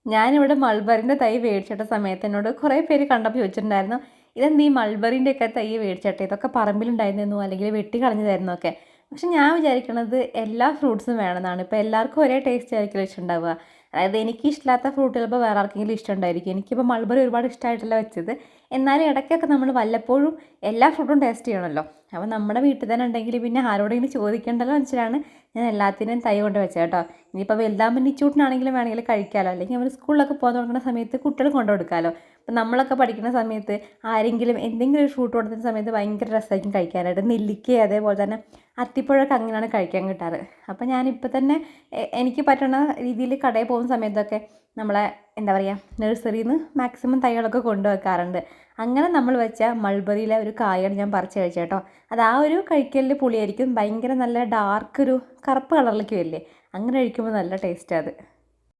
ഞാനിവിടെ മൾബറിൻ്റെ തൈ മേടിച്ചിട്ട സമയത്ത് എന്നോട് കുറേ പേര് കണ്ടപ്പോൾ ചോദിച്ചിട്ടുണ്ടായിരുന്നു, ഇതെന്ത് ഈ മൾബറിൻ്റെയൊക്കെ തൈ മേടിച്ചിട്ട് ഇതൊക്കെ പറമ്പിലുണ്ടായിരുന്നോ അല്ലെങ്കിൽ വെട്ടി കളഞ്ഞതായിരുന്നോ ഒക്കെ. പക്ഷെ ഞാൻ വിചാരിക്കണത് എല്ലാ ഫ്രൂട്ട്സും വേണമെന്നാണ്. ഇപ്പോൾ എല്ലാവർക്കും ഒരേ ടേസ്റ്റ് ആയിരിക്കും ഇഷ്ടമുണ്ടാവുക. അതായത് എനിക്ക് ഇഷ്ടമില്ലാത്ത ഫ്രൂട്ട് ചിലപ്പോൾ വേറെ ആർക്കെങ്കിലും ഇഷ്ടമുണ്ടായിരിക്കും. എനിക്കിപ്പോൾ മൾബറി ഒരുപാട് ഇഷ്ടമായിട്ടല്ല വെച്ചത്. എന്നാലും ഇടയ്ക്കൊക്കെ നമ്മൾ വല്ലപ്പോഴും എല്ലാ ഫ്രൂട്ടും ടേസ്റ്റ് ചെയ്യണമല്ലോ. അപ്പോൾ നമ്മുടെ വീട്ടിൽ തന്നെ ഉണ്ടെങ്കിൽ പിന്നെ ആരോടെങ്കിലും ചോദിക്കേണ്ടല്ലോ വെച്ചിട്ടാണ് ഞാൻ എല്ലാത്തിനും തൈ കൊണ്ട് വെച്ചത് കേട്ടോ. ഇനിയിപ്പോൾ വലുതാകുമ്പോൾ നിച്ചൂട്ടിനാണെങ്കിലും വേണമെങ്കിൽ കഴിക്കാമല്ലോ, അല്ലെങ്കിൽ അവർ സ്കൂളിലൊക്കെ പോകാൻ തുടങ്ങുന്ന സമയത്ത് കുട്ടികൾ കൊണ്ടു കൊടുക്കാമല്ലോ. ഇപ്പം നമ്മളൊക്കെ പഠിക്കുന്ന സമയത്ത് ആരെങ്കിലും എന്തെങ്കിലും ഒരു ഫ്രൂട്ട് കൊടുക്കുന്ന സമയത്ത് ഭയങ്കര രസമായിരിക്കും കഴിക്കാനായിട്ട്. നെല്ലിക്ക അതേപോലെ തന്നെ അത്തിപ്പഴമൊക്കെ അങ്ങനെയാണ് കഴിക്കാൻ കിട്ടാറ്. അപ്പം ഞാനിപ്പോൾ തന്നെ എനിക്ക് പറ്റുന്ന രീതിയിൽ കടയിൽ പോകുന്ന സമയത്തൊക്കെ നമ്മളെ എന്താ പറയുക നഴ്സറിയിൽ നിന്ന് മാക്സിമം തൈകളൊക്കെ കൊണ്ടുവെക്കാറുണ്ട്. അങ്ങനെ നമ്മൾ വെച്ച മൾബറിയിലെ ഒരു കായാണ് ഞാൻ പറിച്ച് കഴിച്ചത് കേട്ടോ. അത് ആ ഒരു കഴിക്കലിൽ പുളിയായിരിക്കും, ഭയങ്കര നല്ല ഡാർക്ക് ഒരു കറുപ്പ് കളറിലേക്ക് വരില്ലേ, അങ്ങനെ കഴിക്കുമ്പോൾ നല്ല ടേസ്റ്റാണ് അത്.